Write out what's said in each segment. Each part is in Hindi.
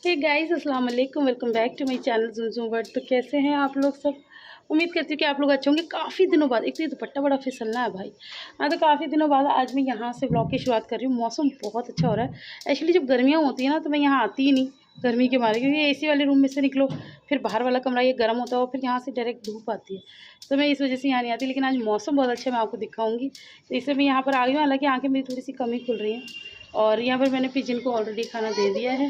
हे गाइस, अस्सलाम वालेकुम। Welcome back to my channel zoom world. तो कैसे हैं आप लोग सब? उम्मीद करती हूँ कि आप लोग अच्छे होंगे। काफ़ी दिनों बाद, एक तो ये दुपट्टा बड़ा फिसलना है भाई। हाँ, तो काफ़ी दिनों बाद आज मैं यहाँ से व्लॉग की शुरुआत कर रही हूँ। मौसम बहुत अच्छा हो रहा है। एक्चुअली जब गर्मियाँ होती हैं ना, तो मैं यहाँ आती ही नहीं गर्मी के मारे, क्योंकि एसी वाले रूम में से निकलो, फिर बाहर वाला कमरा ये गर्म होता है और फिर यहाँ से डायरेक्ट धूप आती है, तो मैं इस वजह से यहाँ नहीं आती। लेकिन आज मौसम बहुत अच्छा है, मैं आपको दिखाऊंगी, तो इसलिए मैं यहाँ पर आ गई हूँ। हालांकि आँखें मेरी थोड़ी सी कम ही खुल रही हैं। और यहाँ पर मैंने पिजन को ऑलरेडी खाना दे दिया है,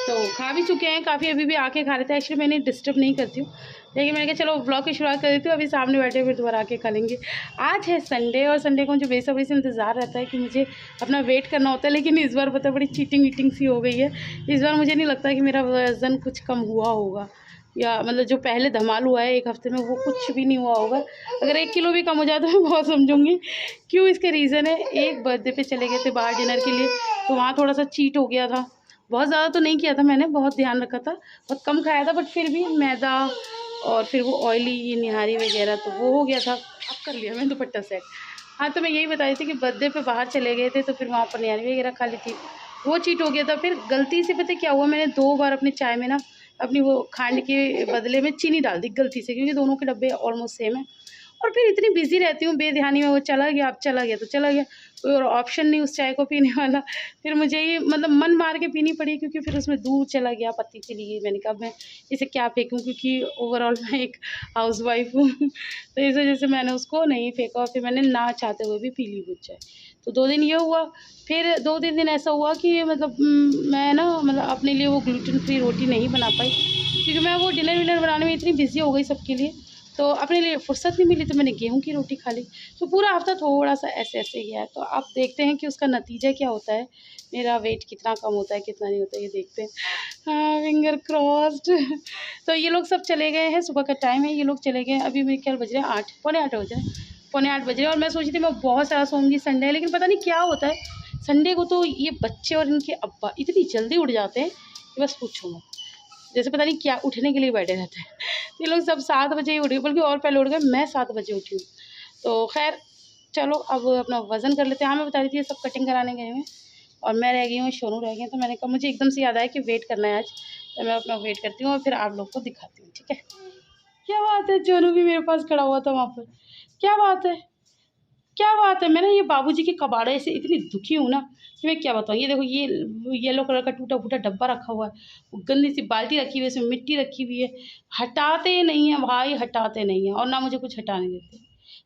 तो खा भी चुके हैं काफ़ी। अभी भी आके खा लेते हैं। एक्चुअली मैंने डिस्टर्ब नहीं करती हूँ, लेकिन मैंने कहा चलो व्लॉग की शुरुआत कर देती हूँ। अभी सामने बैठे फिर दोबारा आके खा लेंगे। आज है संडे, और संडे को मुझे बेसब्री से इंतज़ार रहता है कि मुझे अपना वेट करना होता है। लेकिन इस बार पता बड़ी चीटिंग वीटिंग सी हो गई है। इस बार मुझे नहीं लगता कि मेरा वज़न कुछ कम हुआ होगा, या मतलब जो पहले धमाल हुआ है 1 हफ्ते में वो कुछ भी नहीं हुआ होगा। अगर 1 किलो भी कम हो जाए तो मैं बहुत समझूंगी क्यों। इसके रीज़न है, एक बर्थडे पे चले गए थे बाहर डिनर के लिए, तो वहाँ थोड़ा सा चीट हो गया था। बहुत ज़्यादा तो नहीं किया था मैंने, बहुत ध्यान रखा था, बहुत कम खाया था, बट फिर भी मैदा और फिर वो ऑयली निहारी वगैरह तो वो हो गया था। अब कर लिया मैंने दुपट्टा सेट। हाँ, तो मैं यही बता रही थी कि बर्थडे पे बाहर चले गए थे, तो फिर वहाँ पर निहारी वगैरह खा ली थी, वो चीट हो गया था। फिर गलती से पता क्या हुआ, मैंने 2 बार अपनी चाय में ना अपनी वो खांड के बदले में चीनी डाल दी गलती से, क्योंकि दोनों के डब्बे ऑलमोस्ट सेम है। और फिर इतनी बिजी रहती हूँ बेध्यानी में, वो चला गया, अब चला गया तो चला गया, कोई और ऑप्शन नहीं उस चाय को पीने वाला। फिर मुझे ये मतलब मन मार के पीनी पड़ी, क्योंकि फिर उसमें दूध चला गया, पत्ती चली गई। मैंने कहा मैं इसे क्या फेंकूँ, क्योंकि ओवरऑल मैं एक हाउसवाइफ हूँ तो इस वजह से मैंने उसको नहीं फेंका, और फिर मैंने ना चाहते हुए भी पी ली वो चाय। तो 2 दिन ये हुआ। फिर 2-3 दिन ऐसा हुआ कि मतलब मैं ना मतलब अपने लिए वो ग्लूटेन फ्री रोटी नहीं बना पाई, क्योंकि मैं वो डिनर विनर बनाने में इतनी बिजी हो गई सबके लिए, तो अपने लिए फुर्सत नहीं मिली, तो मैंने गेहूं की रोटी खा ली। तो पूरा हफ्ता थोड़ा सा ऐसे ऐसे ही है। तो आप देखते हैं कि उसका नतीजा क्या होता है, मेरा वेट कितना कम होता है कितना नहीं होता है, ये देखते हैं। हाँ, फिंगर क्रॉस्ड तो ये लोग सब चले गए हैं, सुबह का टाइम है, ये लोग चले गए हैं। अभी मेरे ख्याल बज रहे हैं 8, पौने 8 बज रहे हैं, पौने 8 बज रहे हैं। और मैं सोची थी मैं बहुत सारा सोऊंगी, संडे है, लेकिन पता नहीं क्या होता है संडे को, तो ये बच्चे और इनके अब्बा इतनी जल्दी उठ जाते हैं कि बस पूछो मत। जैसे पता नहीं क्या उठने के लिए बैठे रहते हैं। ये लोग सब 7 बजे ही उठ गए, बल्कि और पहले उठ गए। मैं 7 बजे उठी हूँ। तो खैर चलो अब अपना वज़न कर लेते हैं। हाँ, मैं बता रही थी ये सब कटिंग कराने गए हैं और मैं रह गई हूँ, सोनू रह गए। तो मैंने कहा मुझे एकदम से याद आया कि वेट करना है आज, तो मैं अपना वेट करती हूँ और फिर आप लोग को दिखाती हूँ, ठीक है। क्या बात है, जोनू भी मेरे पास खड़ा हुआ था वहाँ पर। क्या बात है, क्या बात है। मैं ना ये बाबूजी के कबाड़े से इतनी दुखी हूँ ना कि मैं क्या बताऊँ। ये देखो, ये येलो कलर का टूटा फूटा डब्बा रखा हुआ है, वो गंदी सी बाल्टी रखी हुई है, इसमें मिट्टी रखी हुई है। हटाते नहीं हैं भाई, हटाते नहीं हैं, और ना मुझे कुछ हटाने देते।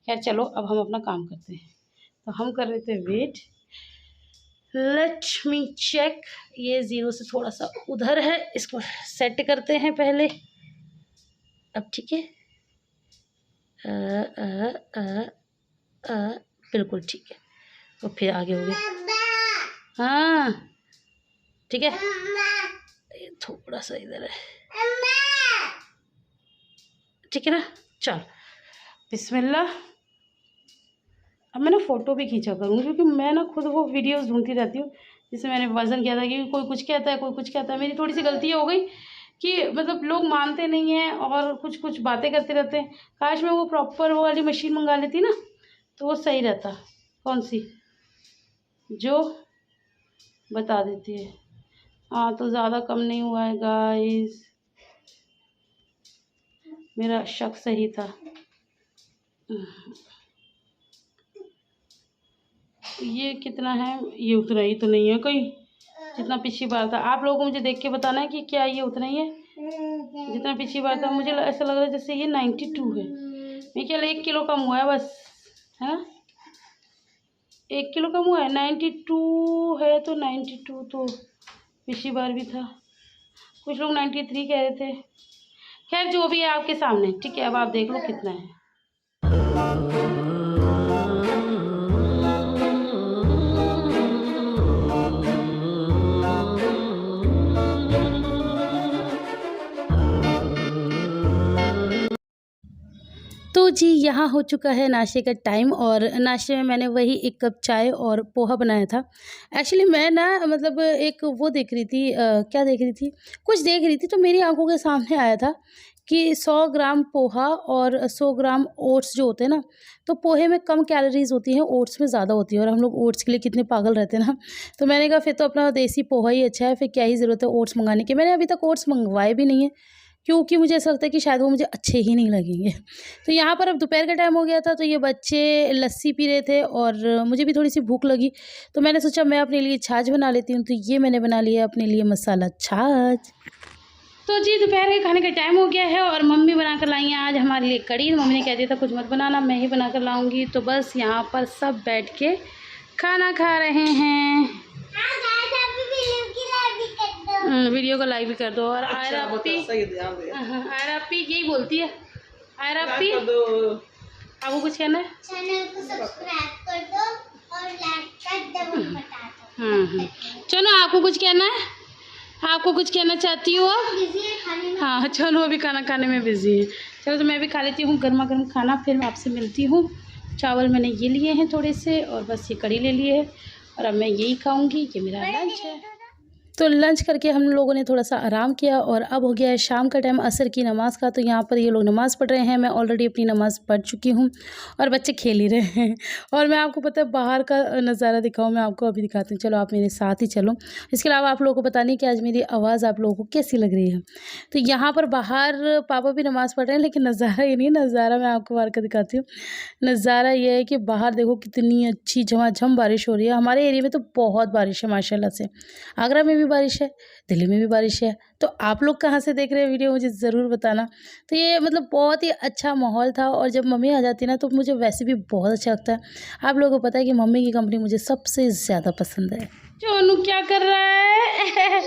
खैर चलो, अब हम अपना काम करते हैं। तो हम कर रहे थे वेट। Let me check. ये 0 से थोड़ा सा उधर है, इसको सेट करते हैं पहले। अब ठीक है, बिल्कुल ठीक है। और फिर आगे हो गया। हाँ ठीक है, ये थोड़ा सा इधर है, ठीक है ना। चल बिस्मिल्लाह। अब मैं ना फ़ोटो भी खींचा करूँगी, क्योंकि मैं ना खुद वो वीडियोस ढूंढती रहती हूँ जिससे मैंने वज़न किया था। कि कोई कुछ कहता है, कोई कुछ कहता है। मेरी थोड़ी सी गलती हो गई कि मतलब लोग मानते नहीं हैं और कुछ कुछ बातें करते रहते हैं। काश मैं वो प्रॉपर वो वाली मशीन मंगा लेती ना, तो वो सही रहता। कौन सी, जो बता देती है। हाँ, तो ज़्यादा कम नहीं हुआ है गाइस, मेरा शक सही था। ये कितना है, ये उतना ही तो नहीं है कोई जितना पिछली बार था। आप लोगों को मुझे देख के बताना है कि क्या ये उतना ही है जितना पिछली बार था। मुझे ऐसा लग रहा है जैसे ये 92 है। मेरे ख्याल 1 किलो कम हुआ है बस, है ना। 1 किलो कम हुआ है, 92 है। तो 92 तो पिछली बार भी था। कुछ लोग 93 कह रहे थे। खैर जो भी है आपके सामने, ठीक है। अब आप देख लो कितना है। तो जी, यहाँ हो चुका है नाश्ते का टाइम, और नाश्ते में मैंने वही 1 कप चाय और पोहा बनाया था। एक्चुअली मैं ना मतलब एक वो देख रही थी, क्या देख रही थी, कुछ देख रही थी, तो मेरी आंखों के सामने आया था कि 100 ग्राम पोहा और 100 ग्राम ओट्स जो होते हैं ना, तो पोहे में कम कैलोरीज़ होती हैं, ओट्स में ज़्यादा होती है। और हम लोग ओट्स के लिए कितने पागल रहते हैं ना। तो मैंने कहा फिर तो अपना देसी पोहा ही अच्छा है, फिर क्या ही ज़रूरत है ओट्स मंगाने की। मैंने अभी तक ओट्स मंगवाए भी नहीं है, क्योंकि मुझे ऐसा लगता है कि शायद वो मुझे अच्छे ही नहीं लगेंगे। तो यहाँ पर अब दोपहर का टाइम हो गया था, तो ये बच्चे लस्सी पी रहे थे और मुझे भी थोड़ी सी भूख लगी, तो मैंने सोचा मैं अपने लिए छाछ बना लेती हूँ। तो ये मैंने बना लिया अपने लिए मसाला छाछ। तो जी दोपहर के खाने का टाइम हो गया है और मम्मी बना कर लाई हैं आज हमारे लिए कढ़ी। मम्मी ने कह दिया था कुछ मत बनाना, मैं ही बना कर लाऊंगी। तो बस यहाँ पर सब बैठ के खाना खा रहे हैं। वीडियो को लाइक भी कर दो। और आयरा अपी यही बोलती है, आयरा अपी आपको कुछ कहना है? चैनल को सब्सक्राइब कर दो और लाइक कर दो। चलो आपको कुछ कहना है? आपको कुछ कहना चाहती हो? हाँ चलो अभी खाना खाने में बिजी है। चलो तो मैं भी खा लेती हूँ गर्मा गर्म खाना, फिर मैं आपसे मिलती हूँ। चावल मैंने ये लिए हैं थोड़े से, और बस ये कढ़ी ले लिए है, और अब मैं यही खाऊंगी। ये मेरा लंच है। तो लंच करके हम लोगों ने थोड़ा सा आराम किया और अब हो गया है शाम का टाइम, असर की नमाज़ का। तो यहाँ पर ये लोग नमाज़ पढ़ रहे हैं, मैं ऑलरेडी अपनी नमाज़ पढ़ चुकी हूँ और बच्चे खेल ही रहे हैं। और मैं आपको पता है बाहर का नज़ारा दिखाऊँ, मैं आपको अभी दिखाती हूँ। चलो आप मेरे साथ ही चलो। इसके अलावा आप लोगों को पता नहीं कि आज मेरी आवाज़ आप लोगों को कैसी लग रही है। तो यहाँ पर बाहर पापा भी नमाज़ पढ़ रहे हैं, लेकिन नज़ारा ये नहीं, नज़ारा मैं आपको बाहर का दिखाती हूँ। नज़ारा ये है कि बाहर देखो कितनी अच्छी झमाझम बारिश हो रही है। हमारे एरिया में तो बहुत बारिश है माशाल्लाह से। आगरा में भी बारिश है, दिल्ली में भी बारिश है। तो आप लोग कहाँ से देख रहे हैं वीडियो मुझे ज़रूर बताना। तो ये मतलब बहुत ही अच्छा माहौल था। और जब मम्मी आ जाती है ना तो मुझे वैसे भी बहुत अच्छा लगता है। आप लोगों को पता है कि मम्मी की कंपनी मुझे सबसे ज़्यादा पसंद है। चोनू क्या कर रहा है?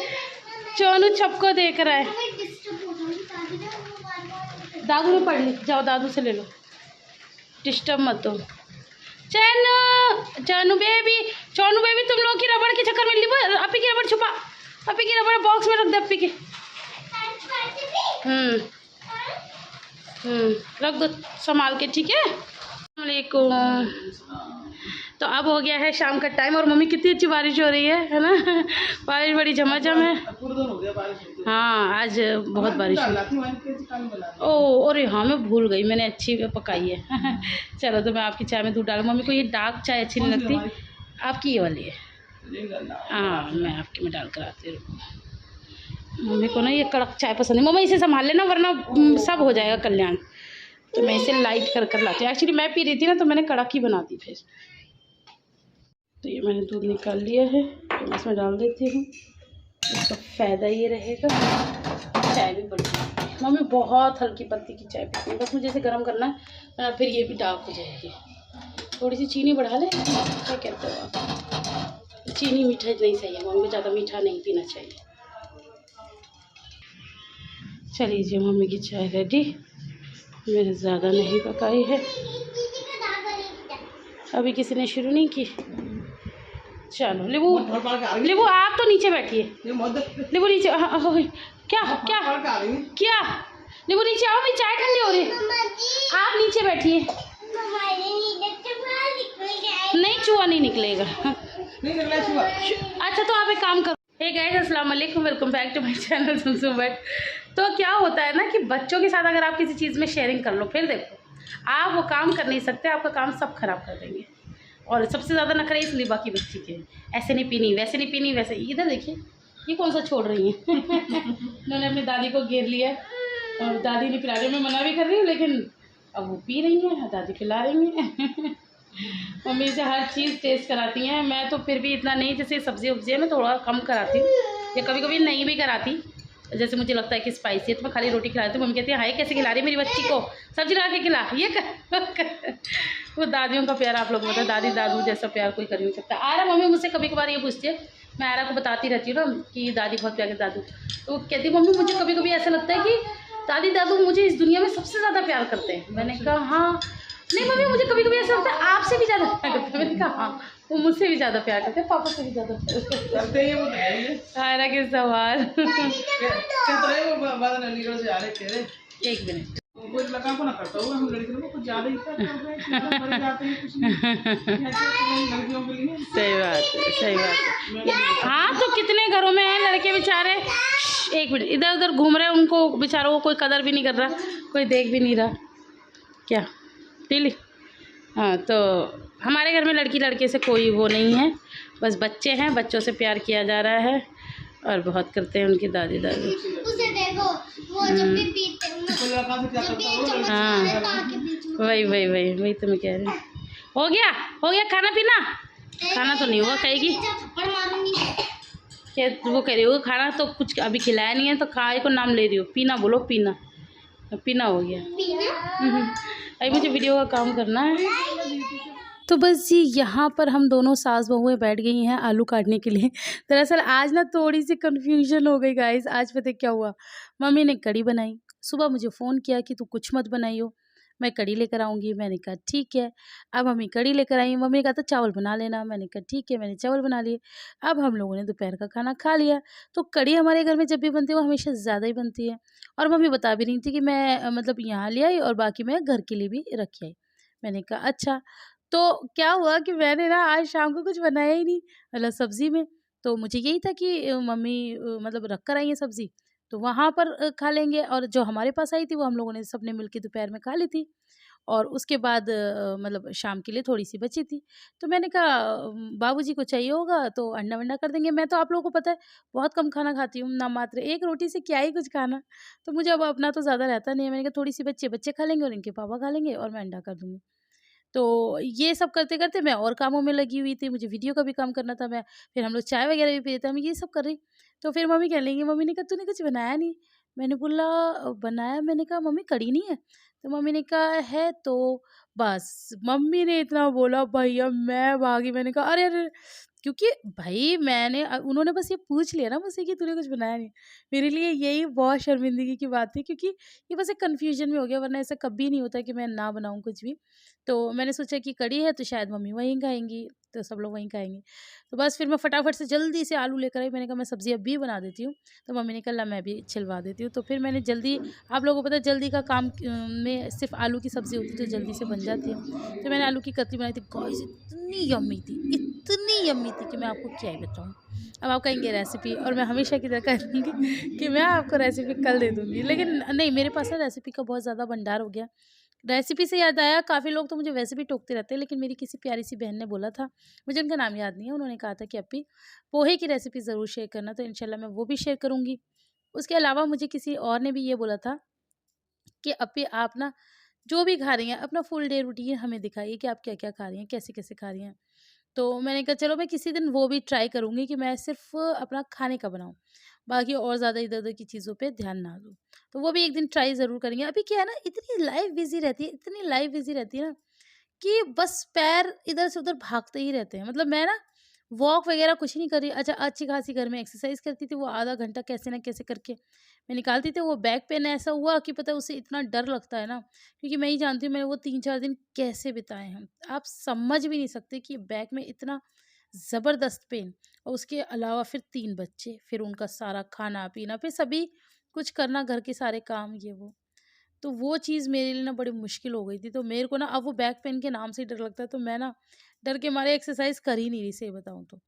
चोनू छप को देख रहा है। दादू ने पढ़ ली, जाओ दादू से ले लो, डिस्टर्ब मत दो। चोनू बेबी तुम लोग की रबड़ के चक्कर में अपी की रबड़ छुपा, अपी की रबड़ बॉक्स में रख दे अपी के। रख दो संभाल के, ठीक है। अस्सलामुअलैकुम। तो अब हो गया है शाम का टाइम और मम्मी कितनी अच्छी बारिश हो रही है ना। बारिश बड़ी झमाझम है। हाँ आज बहुत बारिश हुई। ओ अरे हाँ मैं भूल गई, मैंने अच्छी पकाई है। चलो तो मैं आपकी चाय में दूध डालूँ। मम्मी को ये डार्क चाय अच्छी नहीं लगती, आपकी ये वाली है। हाँ मैं आपके में डाल कर आती हूँ। मम्मी को ना ये कड़क चाय पसंद है। मम्मी इसे संभाल लेना वरना सब हो जाएगा कल्याण। तो मैं इसे लाइट कर लाती हूँ। एक्चुअली मैं पी रही थी ना तो मैंने कड़क ही बना दी फिर। तो ये मैंने दूध निकाल लिया है, तो मैं इसमें डाल देती हूँ। इसका फ़ायदा ये रहेगा, चाय भी बड़ी। मम्मी बहुत हल्की पत्ती की चाय पीती है, बस मुझे इसे गर्म करना है, फिर ये भी डार्क हो जाएगी। थोड़ी सी चीनी बढ़ा ले, क्या कहते हो आप? चीनी मीठा नहीं सही है, मम्मी को ज़्यादा मीठा नहीं पीना चाहिए। चलिए जी मम्मी की चाय रेडी। मैंने ज़्यादा नहीं पकाई है, अभी किसी ने शुरू नहीं की। चलो लिबू आप तो नीचे बैठिए। लिबू नीचे, क्या क्या क्या? लिबू नीचे आओ, मेरी चाय ठंडी हो रही है। आप नीचे बैठिए। नहीं चूहा नहीं निकलेगा। अच्छा तो आप एक काम करो। हे गाइस अस्सलाम वालेकुम, welcome back to my channel सुनसुन बट। तो क्या होता है ना कि बच्चों के साथ अगर आप किसी चीज़ में शेयरिंग कर लो, फिर देखो आप वो काम कर नहीं सकते, आपका काम सब खराब कर देंगे। और सबसे ज़्यादा नखरे इस लिबा की बच्ची के, ऐसे नहीं पीनी, वैसे नहीं पीनी, वैसे। इधर देखिए ये कौन सा छोड़ रही है। उन्होंने अपनी दादी को घेर लिया और दादी ने पिला रही, मैं मना भी कर रही हूँ लेकिन अब वो पी रही हैं, दादी पिला रही हैं। मम्मी से हर चीज़ टेस्ट कराती हैं। मैं तो फिर भी इतना नहीं, जैसे सब्ज़ी वब्जी है मैं थोड़ा कम कराती हूँ, या कभी कभी नहीं भी कराती। जैसे मुझे लगता है कि स्पाइसी है तो मैं खाली रोटी खिलाती हूँ। मम्मी कहती है हाय कैसे खिला रही मेरी बच्ची को, सब्जी ला के खिला, ये कर। वो दादियों का प्यार आप लोग को पता है, दादी दादू जैसा प्यार कोई कर नहीं सकता। आयरा मम्मी मुझसे कभी कभार ये पूछती है, मैं आयरा को बताती रहती हूँ ना कि दादी बहुत प्यार करती, दादू। तो कहती है मम्मी मुझे कभी कभी ऐसा लगता है कि दादी दादू मुझे इस दुनिया में सबसे ज़्यादा प्यार करते हैं। मैंने कहा हाँ, नहीं मम्मी मुझे कभी कभी ऐसा लगता है आपसे भी ज़्यादा प्यार करते हैं। मैंने कहा हाँ, वो मुझसे भी ज़्यादा प्यार करते हैं, पापा से भी ज़्यादा प्यार करते हैं। आयरा के सवाल। एक मिनट सही बात है, सही बात है। हाँ तो कितने घरों में हैं लड़के बेचारे एक मिनट, इधर उधर घूम रहे हैं, उनको बेचारों को कोई कदर भी नहीं कर रहा, कोई देख भी नहीं रहा। क्या पी ली? हाँ, तो हमारे घर में लड़की लड़के से कोई वो नहीं है, बस बच्चे हैं, बच्चों से प्यार किया जा रहा है और बहुत करते हैं उनकी दादी दादी। उसे देखो, वो जब भी पीते हाँ, वही तो मैं कह रही हूँ। हो गया खाना पीना? खाना तो नहीं हुआ, कहेगी क्या वो कह रही हो, खाना तो कुछ अभी खिलाया नहीं है, तो खाए को नाम ले रही हो, पीना बोलो, पीना हो गया। अभी मुझे वीडियो का काम करना है। तो बस जी यहाँ पर हम दोनों सास बहुएं बैठ गई हैं आलू काटने के लिए। दरअसल आज ना थोड़ी सी कन्फ्यूजन हो गई गाइस। आज पता क्या हुआ, मम्मी ने कड़ी बनाई, सुबह मुझे फ़ोन किया कि तू कुछ मत बनाइयो, मैं कड़ी लेकर आऊँगी। मैंने कहा ठीक है। अब मम्मी कड़ी लेकर आई, मम्मी ने कहा तो चावल बना लेना, मैंने कहा ठीक है, मैंने चावल बना लिए। अब हम लोगों ने दोपहर का खाना खा लिया। तो कड़ी हमारे घर में जब भी बनती है वो हमेशा ज़्यादा ही बनती है, और मम्मी बता भी रही थी कि मैं मतलब यहाँ ले आई और बाकी मैं घर के लिए भी रख आई। मैंने कहा अच्छा। तो क्या हुआ कि मैंने ना आज शाम को कुछ बनाया ही नहीं, मतलब सब्ज़ी में। तो मुझे यही था कि मम्मी मतलब रख कर आई हैं सब्ज़ी, तो वहाँ पर खा लेंगे, और जो हमारे पास आई थी वो हम लोगों ने सबने मिलके दोपहर में खा ली थी, और उसके बाद मतलब शाम के लिए थोड़ी-सी बची थी। तो मैंने कहा बाबूजी को चाहिए होगा तो अंडा-वंडा कर देंगे। मैं तो आप लोगों को पता है बहुत कम खाना खाती हूँ, नाम मात्र 1 रोटी से क्या ही कुछ खाना। तो मुझे अब अपना तो ज़्यादा रहता नहीं है। मैंने कहा थोड़ी-सी बच्चे खा लेंगे और इनके पापा खा लेंगे और मैं अंडा कर दूँगी। तो ये सब करते-करते मैं और कामों में लगी हुई थी, मुझे वीडियो का भी काम करना था। मैं फिर हम लोग चाय वगैरह भी पी रहे थे, मैं ये सब कर रही। तो फिर मम्मी कहने लगी, मम्मी ने कहा तूने कुछ बनाया नहीं? मैंने बोला बनाया, मैंने कहा मम्मी कढ़ी नहीं है? तो मम्मी ने कहा है, तो बस मम्मी ने इतना बोला भैया मैं भागी। मैंने कहा अरे, अरे! क्योंकि भाई मैंने उन्होंने बस ये पूछ लिया ना मुझसे कि तूने कुछ बनाया नहीं? मेरे लिए यही बहुत शर्मिंदगी की बात थी, क्योंकि ये बस एक कन्फ्यूज़न में हो गया, वरना ऐसा कभी नहीं होता कि मैं ना बनाऊँ कुछ भी। तो मैंने सोचा कि कढ़ी है तो शायद मम्मी वहीं खाएँगी, तो सब लोग वहीं खाएँगे। तो बस फिर मैं फटाफट से जल्दी से आलू लेकर आई, मैंने कहा मैं सब्ज़ी अभी बना देती हूँ। तो मम्मी ने कहा ला मैं भी छिलवा देती हूँ। तो फिर मैंने जल्दी, आप लोगों को पता है जल्दी का काम में सिर्फ़ आलू की सब्ज़ी होती है तो जल्दी से बन जाती है। तो मैंने आलू की कतली बनाई थी, गाइस इतनी यम्मी थी कि मैं आपको क्या ही बताऊँ। अब आप कहेंगे रेसिपी, और मैं हमेशा की तरह कह दूँगी कि मैं आपको रेसिपी कल दे दूँगी। लेकिन नहीं, मेरे पास ना रेसिपी का बहुत ज़्यादा भंडार हो गया। रेसिपी से याद आया, काफ़ी लोग तो मुझे वैसे भी टोकते रहते हैं, लेकिन मेरी किसी प्यारी सी बहन ने बोला था, मुझे उनका नाम याद नहीं है, उन्होंने कहा था कि अप्पी पोहे की रेसिपी ज़रूर शेयर करना, तो इंशाल्लाह मैं वो भी शेयर करूँगी। उसके अलावा मुझे किसी और ने भी ये बोला था कि अप्पी आप ना जो भी खा रही हैं अपना फुल डे रूटीन हमें दिखाइए कि आप क्या-क्या खा रही हैं, कैसे-कैसे खा रही हैं। तो मैंने कहा चलो मैं किसी दिन वो भी ट्राई करूँगी कि मैं सिर्फ़ अपना खाने का बनाऊँ, बाकी और ज़्यादा इधर-उधर की चीज़ों पे ध्यान ना दूँ। तो वो भी एक दिन ट्राई ज़रूर करेंगे। अभी क्या है ना, इतनी लाइफ़ बिज़ी रहती है, इतनी लाइफ़ बिज़ी रहती है ना कि बस पैर इधर से उधर भागते ही रहते हैं। मतलब मैं ना वॉक वगैरह कुछ नहीं कर रही। अच्छा, अच्छी-खासी घर में एक्सरसाइज़ करती थी, वो आधा घंटा कैसे न कैसे करके मैं निकालती थी। वो बैक पेन ऐसा हुआ कि पता है उससे इतना डर लगता है ना, क्योंकि मैं ही जानती हूँ मैंने वो 3-4 दिन कैसे बिताए हैं। आप समझ भी नहीं सकते कि बैक में इतना ज़बरदस्त पेन, और उसके अलावा फिर 3 बच्चे, फिर उनका सारा खाना-पीना, फिर सभी कुछ करना, घर के सारे काम ये वो। तो वो चीज़ मेरे लिए ना बड़ी मुश्किल हो गई थी। तो मेरे को ना अब वो बैक पेन के नाम से ही डर लगता है, तो मैं ना डर के मारे एक्सरसाइज़ कर ही नहीं रही, सही बताऊँ तो।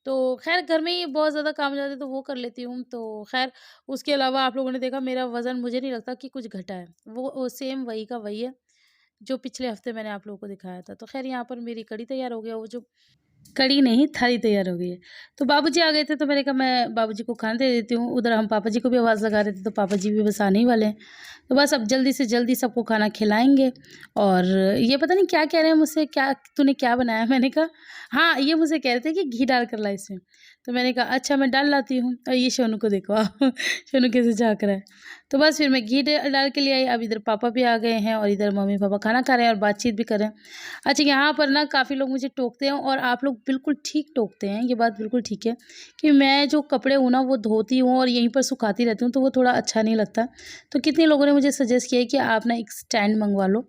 तो ख़ैर घर में ही बहुत ज़्यादा काम हो जाते हैं तो वो कर लेती हूँ। तो ख़ैर उसके अलावा आप लोगों ने देखा मेरा वज़न, मुझे नहीं लगता कि कुछ घटा है। वो सेम वही का वही है, जो पिछले हफ़्ते मैंने आप लोगों को दिखाया था। तो ख़ैर यहाँ पर मेरी कढ़ी तैयार हो गया, वो जो कढ़ी नहीं थाली तैयार हो गई है। तो बाबूजी आ गए थे तो मैंने कहा मैं बाबूजी को खाना दे देती हूँ। उधर हम पापा जी को भी आवाज़ लगा रहे थे, तो पापा जी भी बस आने ही वाले हैं। तो बस अब जल्दी से जल्दी सबको खाना खिलाएँगे। और ये पता नहीं क्या कह रहे हैं मुझसे, क्या तूने क्या बनाया? मैंने कहा हाँ, ये मुझसे कह रहे थे कि घी डाल कर ला इसमें। तो मैंने कहा अच्छा मैं डाल लाती हूँ। और ये सोनू को देखो सोनू कैसे झाँक रहा है। तो बस फिर मैं घी डाल के ले आई। अब इधर पापा भी आ गए हैं और इधर मम्मी-पापा खाना खा रहे हैं और बातचीत भी कर रहे हैं। अच्छा, यहाँ पर ना काफ़ी लोग मुझे टोकते हैं, और आप लोग बिल्कुल ठीक टोकते हैं, ये बात बिल्कुल ठीक है कि मैं जो कपड़े हूँ ना वो धोती हूँ और यहीं पर सुखाती रहती हूँ, तो वो थोड़ा अच्छा नहीं लगता। तो कितने लोगों ने मुझे सजेस्ट किया है कि आप ना एक स्टैंड मंगवा लो।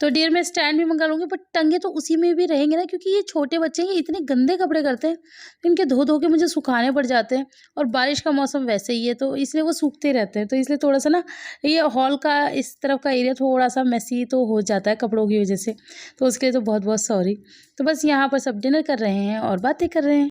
तो डियर मैं स्टैंड भी मंगा लूँगी, बट टंगे तो उसी में भी रहेंगे ना, क्योंकि ये छोटे बच्चे हैं, ये इतने गंदे कपड़े करते हैं, इनके धो-धो के मुझे सुखाने पड़ जाते हैं, और बारिश का मौसम वैसे ही है तो इसलिए वो सूखते रहते हैं। तो इसलिए थोड़ा-सा ना ये हॉल का इस तरफ का एरिया थोड़ा-सा मेसी तो हो जाता है कपड़ों की वज़ह से, तो उसके लिए तो बहुत-बहुत सॉरी। तो बस यहाँ पर सब डिनर कर रहे हैं और बातें कर रहे हैं।